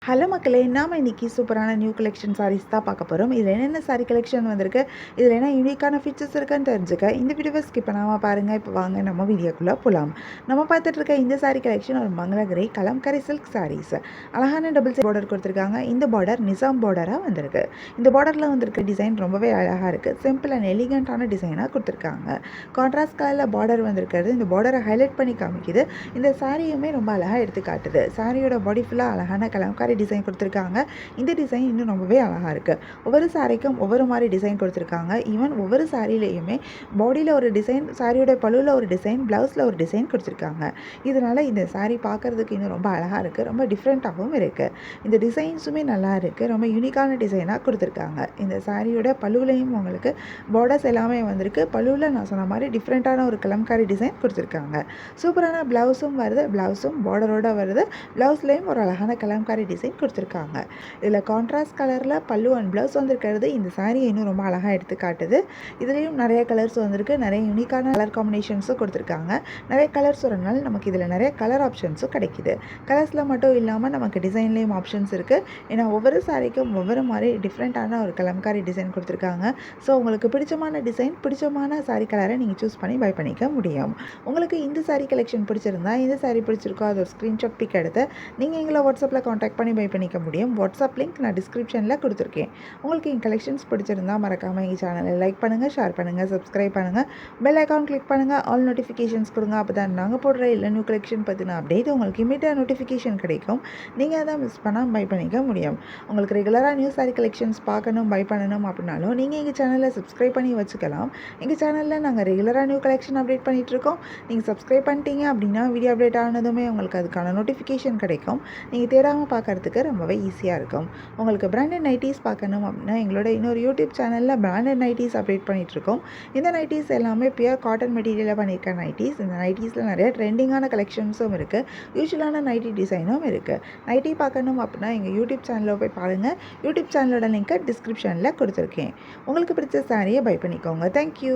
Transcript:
Hello மக்களே! நாம இன்னைக்கு சூப்பரான நியூ கலெக்ஷன் சாரீஸ் தான் பார்க்க போறோம். இதில என்னென்ன சாரி கலெக்ஷன் வந்திருக்கு, இதில என்ன யூனிக்கான ஃபீச்சர்ஸ் இருக்குன்னு தெரிஞ்சுக்க இந்த வீடியோவை ஸ்கிப் பண்ணாம பாருங்க. இப்போ வாங்க நம்ம வீடியோக்குள்ள போலாம். நம்ம பார்த்துட்டு இருக்க இந்த சாரி கலெக்ஷன் ஒரு மங்களகிரி கலம்கரி சில்க் சாரீஸ். அழகான டபுள் சைட் பார்டர் கொடுத்துருக்காங்க. இந்த பார்டர் நிசாம் பார்டரா வந்திருக்கு. இந்த பார்டர்ல வந்திருக்க டிசைன் ரொம்பவே அழகா இருக்கு. சிம்பிள் அண்ட் எலிகன்ட்டான டிசைனா கொடுத்துருக்காங்க. கான்ட்ராஸ்ட் கலர்ல பார்டர் வந்திருக்கிறது இந்த பார்டரை ஹைலைட் பண்ணி காமிக்குது. இந்த சாரியுமே ரொம்ப அழகா எடுத்து காட்டுது. சாரியோட பாடி ஃபுல்லா அழகான கலம்காரி டிசைன் கொடுத்துருக்காங்க. இந்த டிசைன் இன்னும் ரொம்பவே அழகாக இருக்குது. ஒவ்வொரு சாரிக்கும் ஒவ்வொரு மாதிரி டிசைன் கொடுத்துருக்காங்க. ஈவன் ஒவ்வொரு சாரிலையுமே பாடியில் ஒரு டிசைன், சாரியோட பழுவில் ஒரு டிசைன், ப்ளவுஸில் ஒரு டிசைன் கொடுத்துருக்காங்க. இதனால் இந்த சாரி பார்க்குறதுக்கு இன்னும் ரொம்ப அழகாக இருக்குது. ரொம்ப டிஃப்ரெண்ட்டாகவும் இருக்குது. இந்த டிசைன்ஸுமே நல்லா இருக்குது. ரொம்ப யூனிக்கான டிசைனாக கொடுத்துருக்காங்க. இந்த சாரியோட பழுவுலையும் உங்களுக்கு பார்டர்ஸ் எல்லாமே வந்திருக்கு. பழுவில் நான் சொன்ன மாதிரி டிஃப்ரெண்ட்டான ஒரு கலம்காரி டிசைன் கொடுத்துருக்காங்க. சூப்பரான ப்ளவுஸும் வருது. ப்ளவுஸும் பார்டரோட வருது. ப்ளவுஸ்லேயும் ஒரு அழகான கலம்காரி டிசைன் கொடுத்துருக்காங்க. இதில் கான்ட்ராஸ்ட் கலரில் பல்லு அண்ட் ப்ளவுஸ் வந்திருக்கிறது இந்த சாரியை இன்னும் ரொம்ப அழகாக எடுத்து காட்டுது. இதுலேயும் நிறைய கலர்ஸ் வந்திருக்கு. நிறைய யூனிக்கான கலர் காம்பினேஷன்ஸும் கொடுத்துருக்காங்க. நிறைய கலர்ஸ் வரனால நமக்கு இதில் நிறைய கலர் ஆப்ஷன்ஸும் கிடைக்குது. கலர்ஸில் மட்டும் இல்லாமல் நமக்கு டிசைன்லேயும் ஆப்ஷன்ஸ் இருக்குது. ஏன்னா ஒவ்வொரு சாரிக்கும் ஒவ்வொரு மாதிரி டிஃப்ரெண்ட்டான ஒரு கலம்காரி டிசைன் கொடுத்துருக்காங்க. ஸோ உங்களுக்கு பிடிச்சமான டிசைன், பிடிச்சமான சாரி கலரை நீங்கள் சூஸ் பண்ணி பை பண்ணிக்க முடியும். உங்களுக்கு இந்த சாரி கலெக்ஷன் பிடிச்சிருந்தா, இந்த சாரி பிடிச்சிருக்கோ அது ஒரு ஸ்க்ரீன்ஷாட் பிக் எடுத்து நீங்கள் எங்களை வாட்ஸ்அப்பில் காண்டாக்ட் பண்ணி பை பண்ணிக்க முடியும். வாட்ஸ்அப் லிங்க் நான் டிஸ்கிரிப்ஷனில் கொடுத்துருக்கேன். உங்களுக்கு என் கலெக்ஷன்ஸ் பிடிச்சிருந்தா மறக்காமல் எங்கள் சேனலை லைக் பண்ணுங்கள், ஷேர் பண்ணுங்கள், சப்ஸ்கிரைப் பண்ணுங்கள், பெல் ஐக்கான் கிளிக் பண்ணுங்கள், ஆல் நோட்டிஃபிகேஷன்ஸ் கொடுங்க. அப்போ தான் நாங்கள் போடுற இல்லை நியூ கலெக்ஷன் பற்றின அப்டேட் உங்களுக்கு இமீடியட்டாக நோட்டிஃபிகேஷன் கிடைக்கும். நீங்கள் அதை மிஸ் பண்ணால் பை பண்ணிக்க முடியும். உங்களுக்கு ரெகுலராக நியூ சாரி கலெக்ஷன்ஸ் பார்க்கணும், பை பண்ணணும் அப்படின்னாலும் நீங்கள் எங்கள் சேனலை சப்ஸ்கிரைப் பண்ணி வச்சுக்கலாம். எங்கள் சேனலில் நாங்கள் ரெகுலராக நியூ கலெக்ஷன் அப்டேட் பண்ணிகிட்ருக்கோம். நீங்கள் சப்ஸ்கிரைப் பண்ணிட்டீங்க அப்படின்னா வீடியோ அப்டேட் ஆனதுமே உங்களுக்கு அதுக்கான நோட்டிஃபிகேஷன் கிடைக்கும். நீங்கள் தேடாமல் பார்க்குறதுக்கு ரொம்பவே ஈஸியாக இருக்கும். உங்களுக்கு பிராண்டட் நைட்டிஸ் பார்க்கணும் அப்படின்னா எங்களோட இன்னொரு யூடியூப் சேனலில் பிராண்டட் நைட்டிஸ் அப்டேட் பண்ணிகிட்ருக்கோம். இந்த நைட்டிஸ் எல்லாமே பியூர் காட்டன் மெட்டீரியலில் பண்ணியிருக்க நைட்டிஸ். இந்த நைட்டிஸில் நிறைய ட்ரெண்டிங்கான கலெக்ஷன்ஸும் இருக்குது. யூஸ்வலான நைட்டி டிசைனும் இருக்குது. நைட்டி பார்க்கணும் அப்படின்னா எங்கள் யூடியூப் சேனலில் போய் பாருங்கள். யூடியூப் சேனலோட லிங்க்கை டிஸ்கிரிப்ஷனில் கொடுத்துருக்கேன். உங்களுக்கு பிடிச்ச சாரியை பை பண்ணிக்கோங்க. தேங்க்யூ.